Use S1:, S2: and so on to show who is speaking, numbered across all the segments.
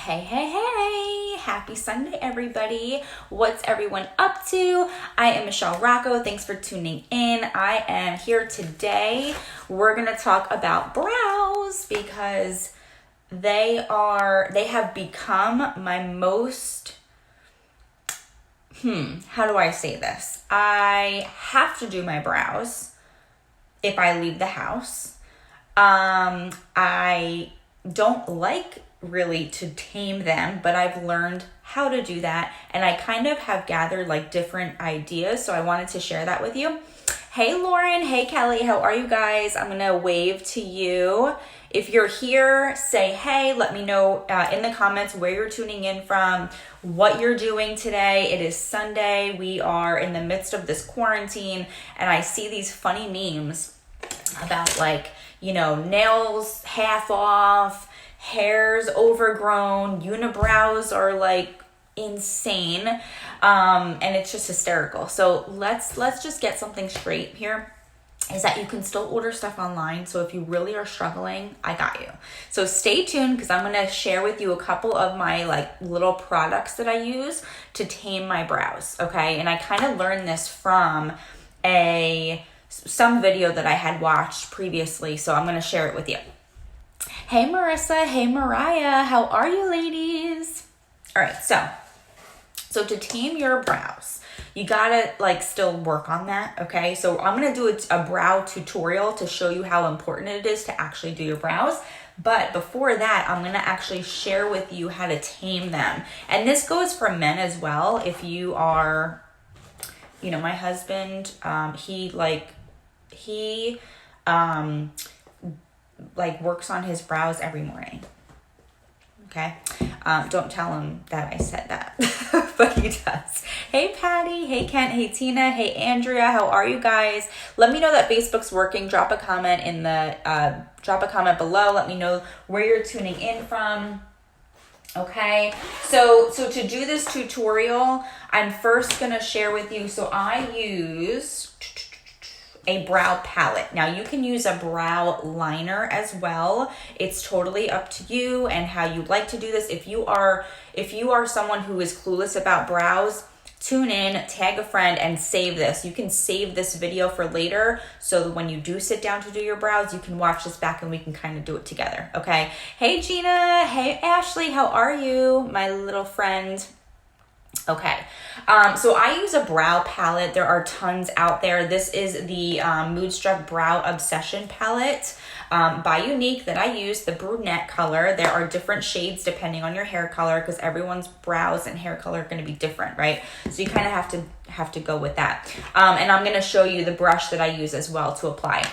S1: Hey, hey, hey, happy Sunday, everybody. What's everyone up to? I am Michelle Rocco. Thanks for tuning in. I am here today. We're going to talk about brows because they have become my most, how do I say this? I have to do my brows if I leave the house. I don't like really to tame them, but I've learned how to do that, and I kind of have gathered like different ideas, so I wanted to share that with you. Hey Lauren, hey Kelly, how are you guys? I'm gonna wave to you. If you're here, say hey, let me know in the comments where you're tuning in from, what you're doing today. It is Sunday, we are in the midst of this quarantine, and I see these funny memes about like, nails half off, hair's overgrown, unibrows are like insane, and it's just hysterical. So let's just get something straight here, is that you can still order stuff online. So if you really are struggling, I got you. So stay tuned, because I'm going to share with you a couple of my like little products that I use to tame my brows, okay? And I kind of learned this from some video that I had watched previously, so I'm going to share it with you. Hey Marissa, hey Mariah, how are you ladies? All right, so to tame your brows, you gotta like still work on that, okay? So I'm gonna do a brow tutorial to show you how important it is to actually do your brows. But before that, I'm gonna actually share with you how to tame them. And this goes for men as well. If you are, my husband, he works on his brows every morning. Okay. Don't tell him that I said that, but he does. Hey Patty, hey Kent, hey Tina, hey Andrea, how are you guys? Let me know that Facebook's working. Drop a comment below. Let me know where you're tuning in from. Okay, so to do this tutorial, I'm first gonna share with you. So I use a brow palette. Now you can use a brow liner as well. It's totally up to you and how you like to do this. If you are someone who is clueless about brows, tune in, tag a friend, and save this. You can save this video for later, so that when you do sit down to do your brows, you can watch this back and we can kind of do it together, okay? Hey Gina, hey Ashley, how are you, my little friend? Okay, so I use a brow palette. There are tons out there. This is the Moodstruck Brow Obsession palette by Unique that I use, the brunette color. There are different shades depending on your hair color, because everyone's brows and hair color are going to be different, right? So you kind of have to go with that. And I'm going to show you the brush that I use as well to apply.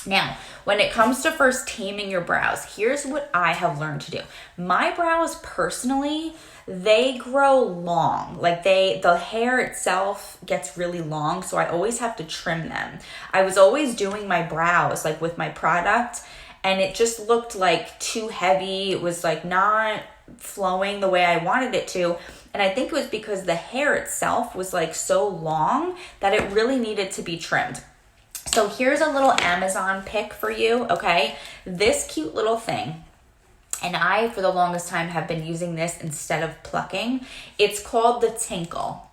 S1: Now, when it comes to first taming your brows, here's what I have learned to do. My brows personally, they grow long. Like the hair itself gets really long, so I always have to trim them. I was always doing my brows like with my product, and it just looked like too heavy. It was like not flowing the way I wanted it to. And I think it was because the hair itself was like so long that it really needed to be trimmed. So here's a little Amazon pick for you, okay? This cute little thing, and I, for the longest time, have been using this instead of plucking. It's called the Tinkle.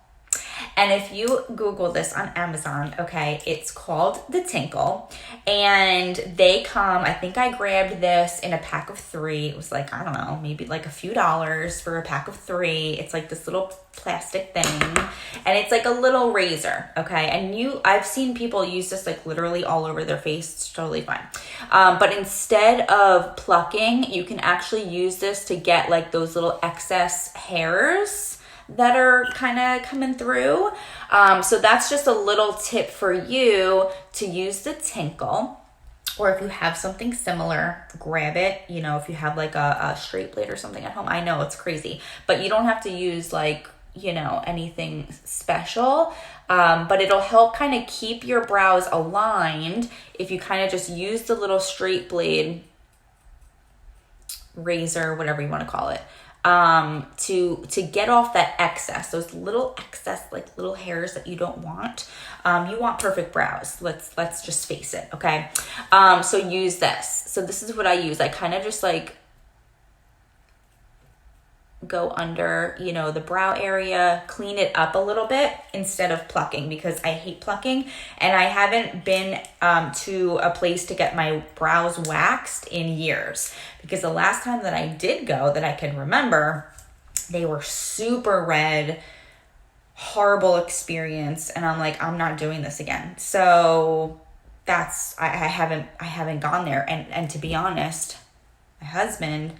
S1: And if you Google this on Amazon, okay, it's called the Tinkle. And they come, I think I grabbed this in a pack of 3. It was like, I don't know, maybe like a few dollars for a pack of 3. It's like this little plastic thing. And it's like a little razor, okay? And I've seen people use this like literally all over their face. It's totally fine. But instead of plucking, you can actually use this to get like those little excess hairs that are kind of coming through. So that's just a little tip for you to use the Tinkle. Or if you have something similar, grab it. If you have like a straight blade or something at home. I know it's crazy, but you don't have to use like, anything special. But it'll help kind of keep your brows aligned if you kind of just use the little straight blade razor, whatever you want to call it. To get off that excess, those little excess, like little hairs that you don't want. You want perfect brows. Let's just face it, okay? So use this. So this is what I use. I kind of just like go under, you know, the brow area, clean it up a little bit instead of plucking, because I hate plucking. And I haven't been to a place to get my brows waxed in years, because the last time that I did go that I can remember, they were super red, horrible experience. And I'm like, I'm not doing this again. So that's, I haven't gone there. And to be honest, my husband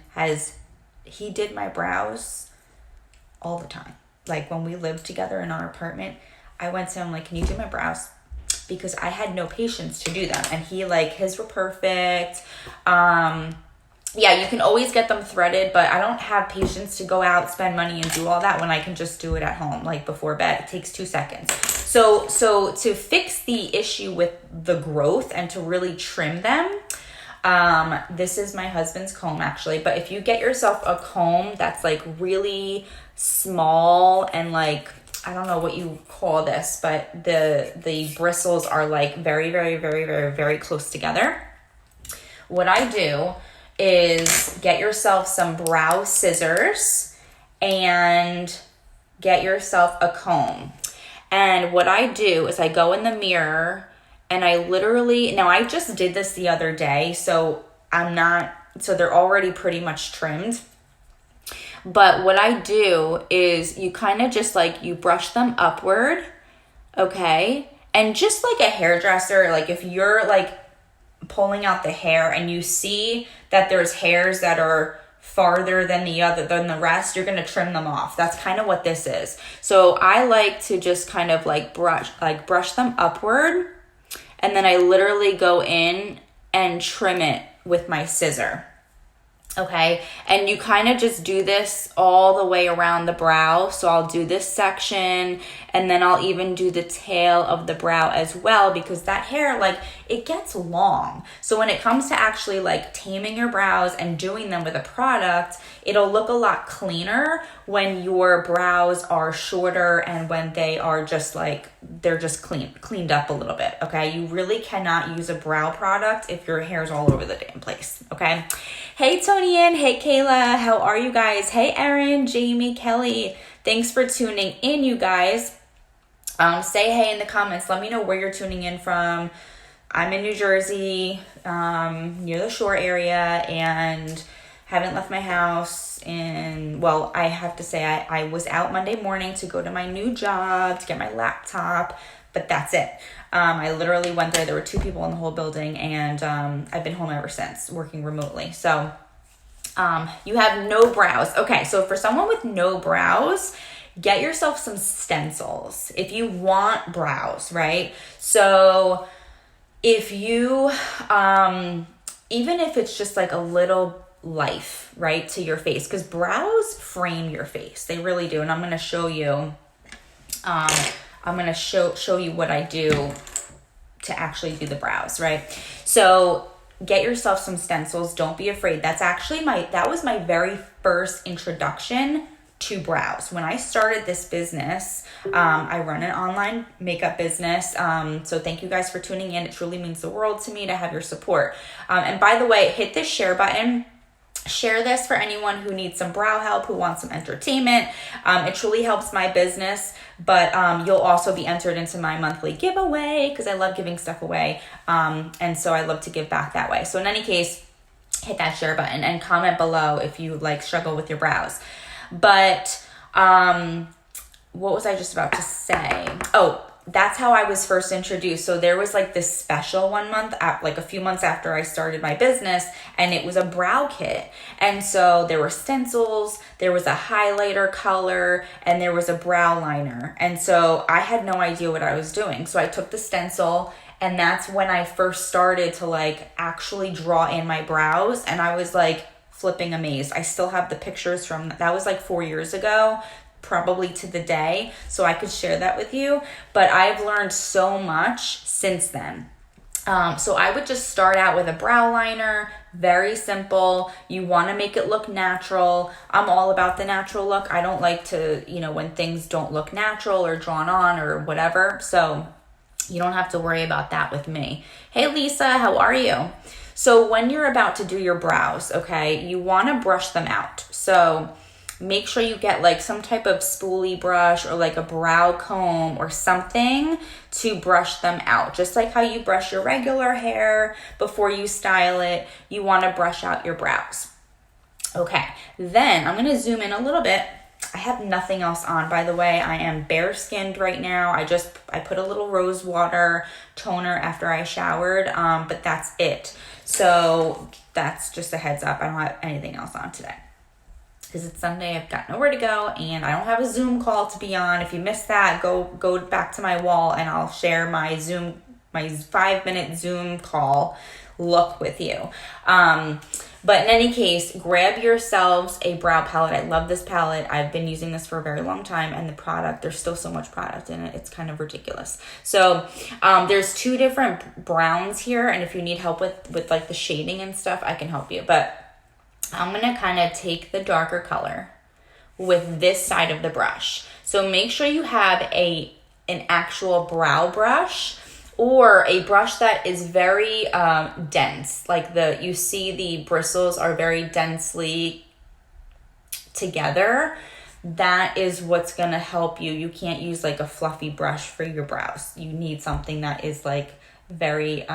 S1: he did my brows all the time. Like when we lived together in our apartment, I went to him like, can you do my brows? Because I had no patience to do them. And he like, his were perfect. Yeah, you can always get them threaded, but I don't have patience to go out, spend money and do all that when I can just do it at home, like before bed. It takes 2 seconds. So to fix the issue with the growth and to really trim them, this is my husband's comb actually, but if you get yourself a comb that's like really small and like, I don't know what you call this, but the bristles are like very, very, very, very, very close together. What I do is get yourself some brow scissors and get yourself a comb. And what I do is I go in the mirror and I literally, now I just did this the other day, so they're already pretty much trimmed. But what I do is you kind of just like, you brush them upward, okay? And just like a hairdresser, like if you're like pulling out the hair and you see that there's hairs that are farther than the rest, you're going to trim them off. That's kind of what this is. So I like to just kind of like brush them upward, and then I literally go in and trim it with my scissor. Okay, and you kind of just do this all the way around the brow. So I'll do this section, and then I'll even do the tail of the brow as well, because that hair, like, it gets long. So when it comes to actually like taming your brows and doing them with a product, it'll look a lot cleaner when your brows are shorter and when they are just like, they're just cleaned up a little bit. Okay, you really cannot use a brow product if your hair's all over the damn place. Okay. Hey, Tony Ann. Hey, Kayla. How are you guys? Hey, Erin, Jamie, Kelly. Thanks for tuning in, you guys. Say hey in the comments. Let me know where you're tuning in from. I'm in New Jersey, near the shore area, and haven't left my house. Well, I have to say I was out Monday morning to go to my new job to get my laptop, but that's it. I literally went there. There were 2 people in the whole building, and I've been home ever since, working remotely. So you have no brows. Okay, so for someone with no brows, get yourself some stencils if you want brows, right? So if you, even if it's just like a little life, right, to your face, because brows frame your face. They really do. And I'm going to show you, I'm going to show you what I do to actually do the brows, right? So get yourself some stencils. Don't be afraid. That was my very first introduction to brows. When I started this business, I run an online makeup business. So thank you guys for tuning in. It truly means the world to me to have your support. And by the way, hit the share button. Share this for anyone who needs some brow help, who wants some entertainment. It truly helps my business, but you'll also be entered into my monthly giveaway because I love giving stuff away. And so I love to give back that way. So in any case, hit that share button and comment below if you like struggle with your brows. But what was I just about to say? Oh, that's how I was first introduced. So there was like this special one month, like a few months after I started my business, and it was a brow kit. And so there were stencils, there was a highlighter color, and there was a brow liner. And so I had no idea what I was doing. So I took the stencil, and that's when I first started to like actually draw in my brows. And I was like flipping amazed. I still have the pictures from that was like 4 years ago, probably to the day, so I could share that with you. But I've learned so much since then. So I would just start out with a brow liner, very simple. You want to make it look natural. I'm all about the natural look. I don't like to, when things don't look natural or drawn on or whatever. So you don't have to worry about that with me. Hey, Lisa, how are you? So when you're about to do your brows, okay, you want to brush them out. So make sure you get like some type of spoolie brush or like a brow comb or something to brush them out. Just like how you brush your regular hair before you style it, you want to brush out your brows. Okay, then I'm going to zoom in a little bit. I have nothing else on, by the way. I am bare skinned right now. I put a little rose water toner after I showered, but that's it. So that's just a heads up. I don't have anything else on today. Because it's Sunday, I've got nowhere to go, and I don't have a Zoom call to be on. If you missed that, go back to my wall, and I'll share my 5-minute Zoom call look with you. But in any case, grab yourselves a brow palette. I love this palette. I've been using this for a very long time, and the product, there's still so much product in it. It's kind of ridiculous. So there's 2 different browns here, and if you need help with like the shading and stuff, I can help you. But I'm going to kind of take the darker color with this side of the brush. So make sure you have an actual brow brush or a brush that is very dense. Like you see the bristles are very densely together. That is what's going to help you. You can't use like a fluffy brush for your brows. You need something that is like very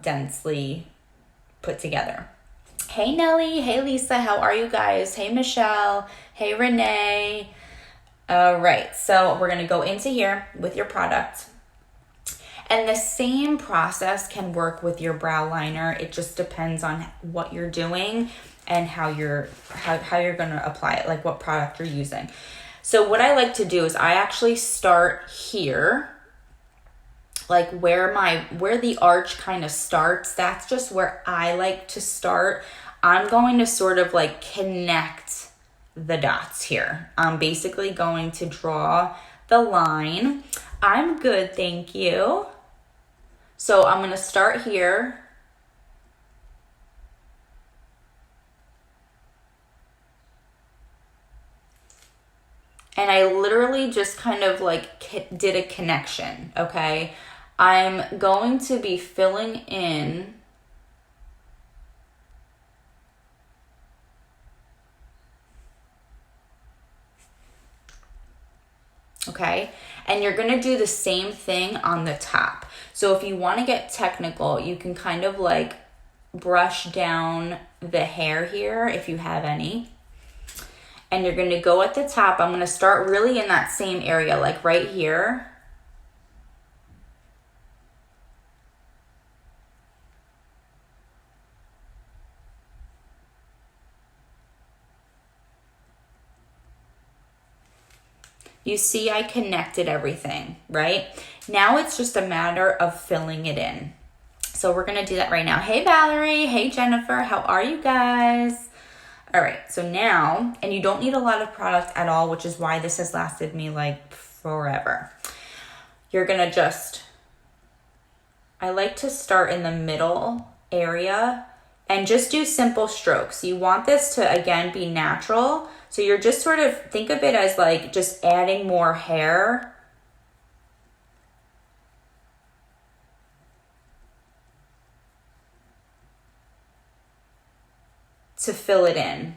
S1: densely put together. Hey Nelly, hey Lisa, how are you guys? Hey Michelle, hey Renee. All right, so we're gonna go into here with your product. And the same process can work with your brow liner. It just depends on what you're doing and how you're gonna apply it, like what product you're using. So what I like to do is I actually start here, like where the arch kind of starts. That's just where I like to start. I'm going to sort of like connect the dots here. I'm basically going to draw the line. I'm good, thank you. So I'm going to start here. And I literally just kind of like did a connection, okay? I'm going to be filling in okay? And you're gonna do the same thing on the top. So if you wanna get technical, you can kind of like brush down the hair here if you have any. And you're gonna go at the top. I'm gonna start really in that same area, like right here. You see I connected everything, right? Now it's just a matter of filling it in. So we're gonna do that right now. Hey Valerie, hey Jennifer, how are you guys? All right, so now, and you don't need a lot of product at all, which is why this has lasted me like forever. You're gonna I like to start in the middle area and just do simple strokes. You want this to, again, be natural. So you're just sort of, think of it as like just adding more hair. To fill it in.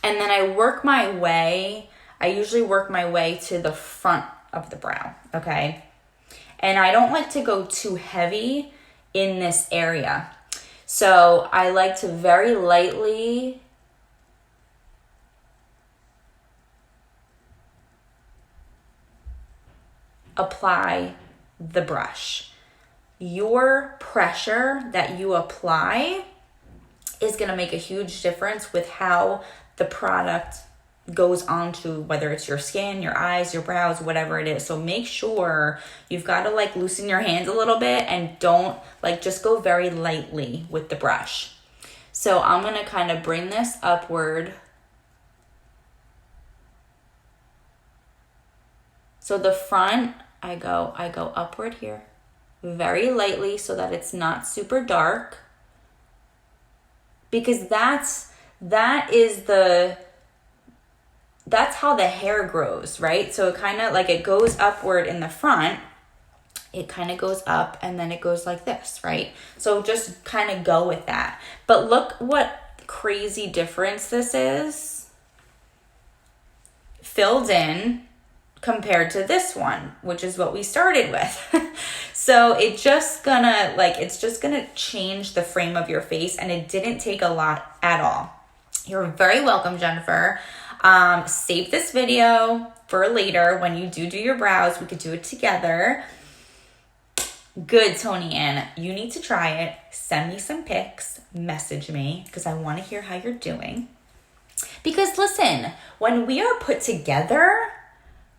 S1: And then I usually work my way to the front of the brow, okay? And I don't like to go too heavy in this area. So I like to very lightly apply the brush. Your pressure that you apply is going to make a huge difference with how the product goes onto, whether it's your skin, your eyes, your brows, whatever it is. So make sure you've got to like loosen your hands a little bit and don't like, just go very lightly with the brush. So I'm going to kind of bring this upward. So the front, I go upward here very lightly so that it's not super dark, because that's how the hair grows, right? So it kind of like it goes upward in the front it kind of goes up and then it goes like this, right? So just kind of go with that. But look what crazy difference this is filled in compared to this one, which is what we started with. So it's just gonna change the frame of your face, and it didn't take a lot at all. You're very welcome, Jennifer. Save this video for later when you do your brows. We could do it together. Good, Tony Ann. You need to try it. Send me some pics. Message me because I want to hear how you're doing. Because listen, when we are put together,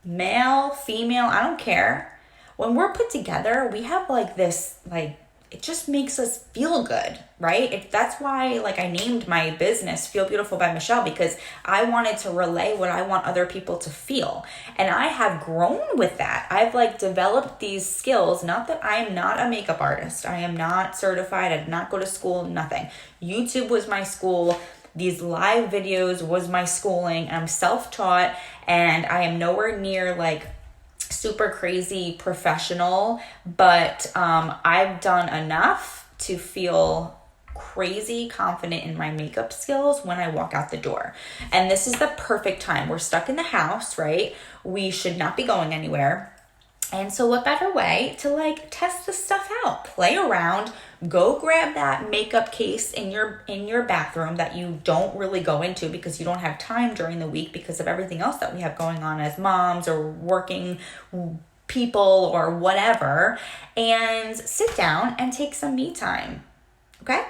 S1: male, female, I don't care. When we're put together, we have like this, like, it just makes us feel good, right? That's why, like, I named my business Feel Beautiful by Michelle, because I wanted to relay what I want other people to feel. And I have grown with that. I've like developed these skills. Not that I am not a makeup artist. I am not certified. I did not go to school, nothing. YouTube was my school. These live videos was my schooling. I'm self-taught, and I am nowhere near like super crazy professional, but I've done enough to feel crazy confident in my makeup skills when I walk out the door. And this is the perfect time. We're stuck in the house, right? We should not be going anywhere. And so what better way to like test this stuff out, play around, go grab that makeup case in your bathroom that you don't really go into because you don't have time during the week because of everything else that we have going on as moms or working people or whatever, and sit down and take some me time. Okay?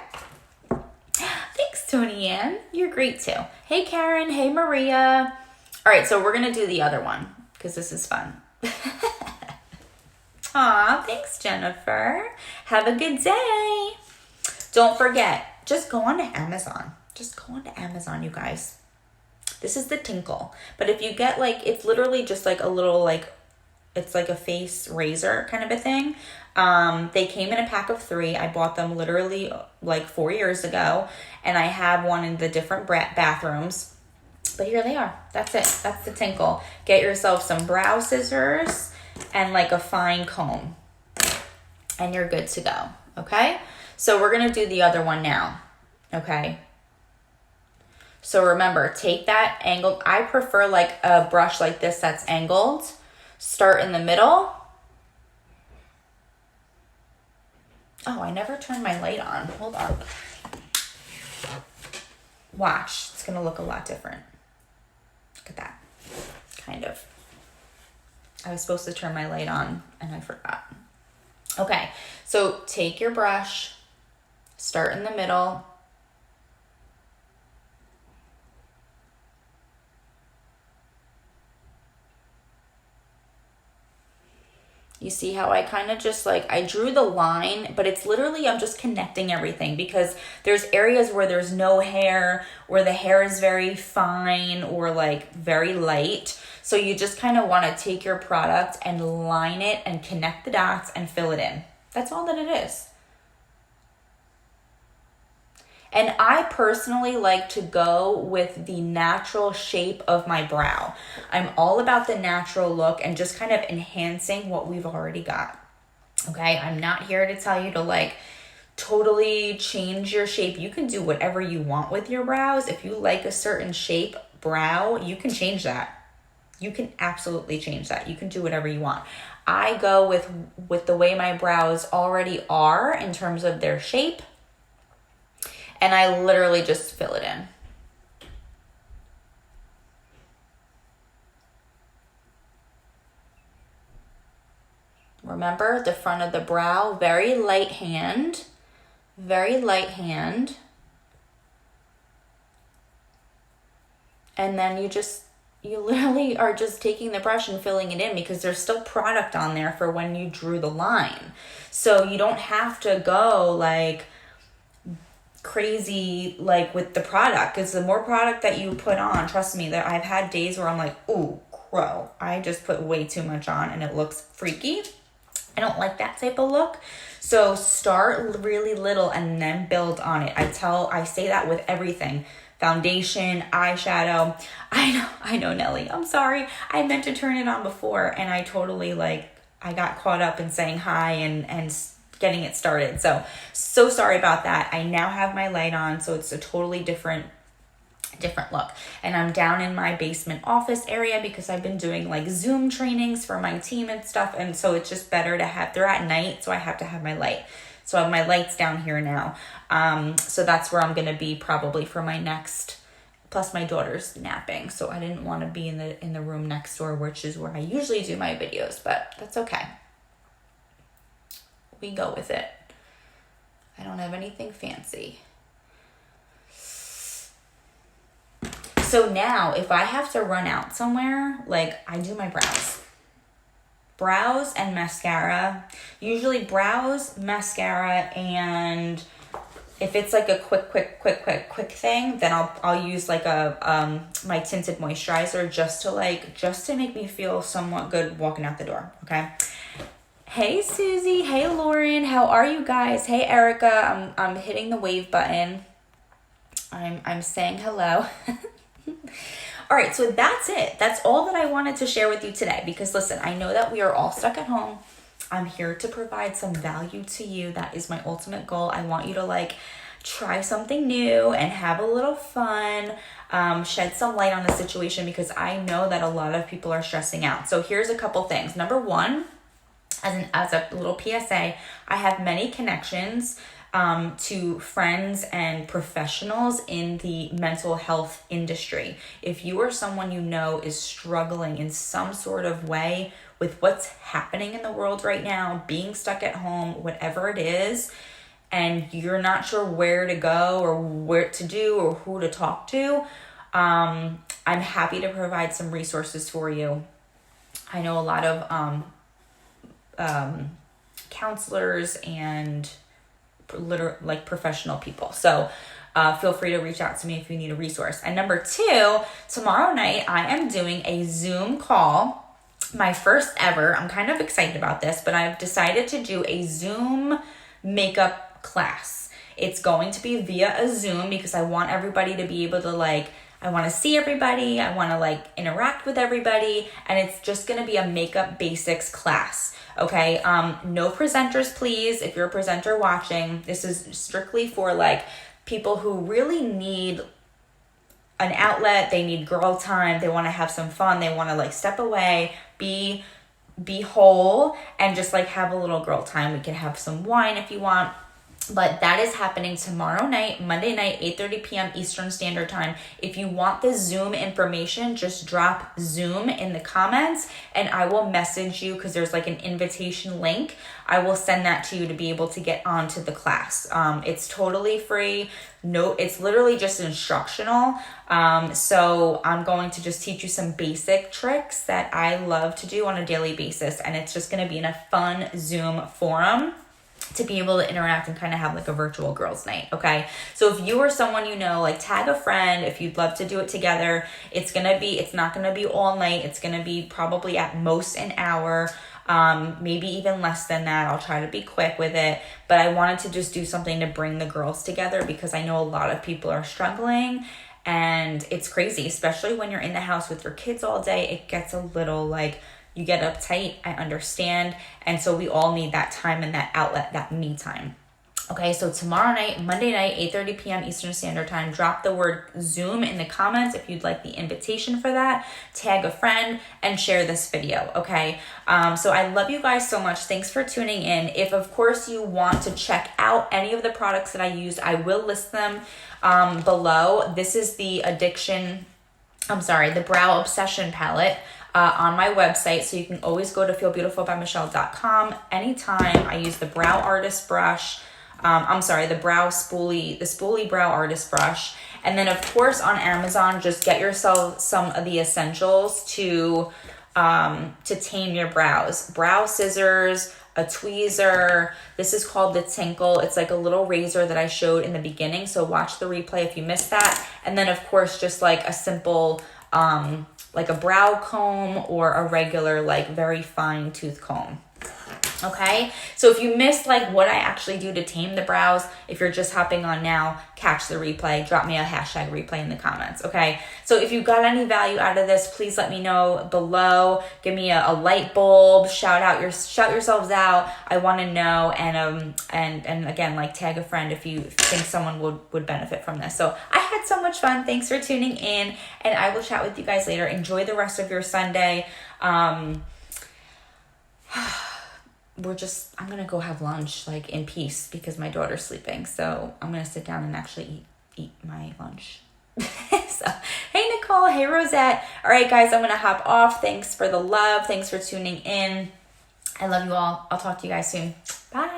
S1: Thanks, Tony Ann. You're great too. Hey, Karen. Hey, Maria. All right, so we're going to do the other one because this is fun. Aw, thanks, Jennifer. Have a good day. Don't forget, just go on to Amazon. Just go on to Amazon, you guys. This is the Tinkle. But if you get like, it's literally just like a little like, it's like a face razor kind of a thing. They came in a pack of 3. I bought them literally like 4 years ago. And I have one in the different bathrooms. But here they are. That's it. That's the Tinkle. Get yourself some brow scissors and like a fine comb, and you're good to go. Okay, so we're gonna do the other one now. Okay, so remember, take that angled, I prefer like a brush like this that's angled. Start in the middle. Oh, I never turned my light on. Hold on. Watch, it's gonna look a lot different. Look at that. Kind of. I was supposed to turn my light on and I forgot. Okay, so take your brush, start in the middle. You see how I kind of just like, I drew the line, but it's literally, I'm just connecting everything because there's areas where there's no hair, where the hair is very fine or like very light. So you just kind of want to take your product and line it and connect the dots and fill it in. That's all that it is. And I personally like to go with the natural shape of my brow. I'm all about the natural look and just kind of enhancing what we've already got. Okay, I'm not here to tell you to like totally change your shape. You can do whatever you want with your brows. If you like a certain shape brow, you can change that. You can absolutely change that. You can do whatever you want. I go with the way my brows already are in terms of their shape. And I literally just fill it in. Remember the front of the brow, very light hand, very light hand. And then you literally are just taking the brush and filling it in because there's still product on there for when you drew the line. So you don't have to go like crazy like with the product, because the more product that you put on, trust me, that I've had days where I'm like, ooh, crow, I just put way too much on and it looks freaky. I don't like that type of look. So start really little and then build on it. I say that with everything. Foundation, eyeshadow. I know, Nelly. I'm sorry. I meant to turn it on before and I totally I got caught up in saying hi and getting it started. So sorry about that. I now have my light on, so it's a totally different look. And I'm down in my basement office area because I've been doing like Zoom trainings for my team and stuff. And so it's just better to have, they're at night, so I have to have my light. So I have my lights down here now. So that's where I'm going to be probably for my next, plus my daughter's napping. So I didn't want to be in the room next door, which is where I usually do my videos, but that's okay. We go with it. I don't have anything fancy. So now if I have to run out somewhere, like I do my brows and mascara, usually brows, mascara, and if it's like a quick thing, then I'll use like my tinted moisturizer just to make me feel somewhat good walking out the door. Okay. Hey Susie, hey Lauren, how are you guys? Hey Erica, I'm hitting the wave button. I'm saying hello. All right, so that's it. That's all that I wanted to share with you today, because listen, I know that we are all stuck at home. I'm here to provide some value to you. That is my ultimate goal. I want you to like try something new and have a little fun, shed some light on the situation, because I know that a lot of people are stressing out. So here's a couple things. Number one, as a little PSA, I have many connections to friends and professionals in the mental health industry. If you or someone you know is struggling in some sort of way with what's happening in the world right now, being stuck at home, whatever it is, and you're not sure where to go or what to do or who to talk to, I'm happy to provide some resources for you. I know a lot of counselors and like professional people. So feel free to reach out to me if you need a resource. And number two, tomorrow night I am doing a Zoom call, my first ever. I'm kind of excited about this, but I've decided to do a Zoom makeup class. It's going to be via a Zoom because I want everybody to be able to I want to see everybody. I want to interact with everybody. And it's just going to be a makeup basics class. Okay. No presenters, please. If you're a presenter watching, this is strictly for people who really need an outlet. They need girl time. They want to have some fun. They want to step away, be whole, and just have a little girl time. We can have some wine if you want. But that is happening tomorrow night, Monday night, 8:30 p.m. Eastern Standard Time. If you want the Zoom information, just drop Zoom in the comments and I will message you, because there's an invitation link. I will send that to you to be able to get onto the class. It's totally free. No, it's literally just instructional. So I'm going to just teach you some basic tricks that I love to do on a daily basis. And it's just going to be in a fun Zoom forum to be able to interact and kind of have a virtual girls' night, okay? So if you or someone you know, tag a friend if you'd love to do it together. It's not gonna be all night. It's gonna be probably at most an hour, maybe even less than that. I'll try to be quick with it, but I wanted to just do something to bring the girls together because I know a lot of people are struggling and it's crazy, especially when you're in the house with your kids all day. It gets a little you get uptight, I understand. And so we all need that time and that outlet, that me time. Okay, so tomorrow night, Monday night, 8:30 p.m. Eastern Standard Time, drop the word Zoom in the comments if you'd like the invitation for that. Tag a friend and share this video, okay? So I love you guys so much. Thanks for tuning in. If, of course, you want to check out any of the products that I use, I will list them below. This is the Brow Obsession Palette. On my website, so you can always go to feelbeautifulbymichelle.com anytime. I use the Brow Artist brush. The Spoolie Brow Artist brush. And then of course on Amazon, just get yourself some of the essentials to tame your brows. Brow scissors, a tweezer. This is called the Tinkle. It's a little razor that I showed in the beginning. So watch the replay if you missed that. And then of course, just a simple, a brow comb or a regular, very fine tooth comb. Okay, so if you missed like what I actually do to tame the brows, if you're just hopping on now, catch the replay, drop me a hashtag replay in the comments. Okay, so if you got any value out of this, please let me know below. Give me a light bulb, shout yourselves out. I want to know, and again, like tag a friend if you think someone would benefit from this. So I had so much fun. Thanks for tuning in, and I will chat with you guys later. Enjoy the rest of your Sunday. I'm gonna go have lunch like in peace because my daughter's sleeping, so I'm gonna sit down and actually eat my lunch. So hey Nicole, hey Rosette. All right guys, I'm gonna hop off. Thanks for the love, thanks for tuning in. I love you all. I'll talk to you guys soon. Bye.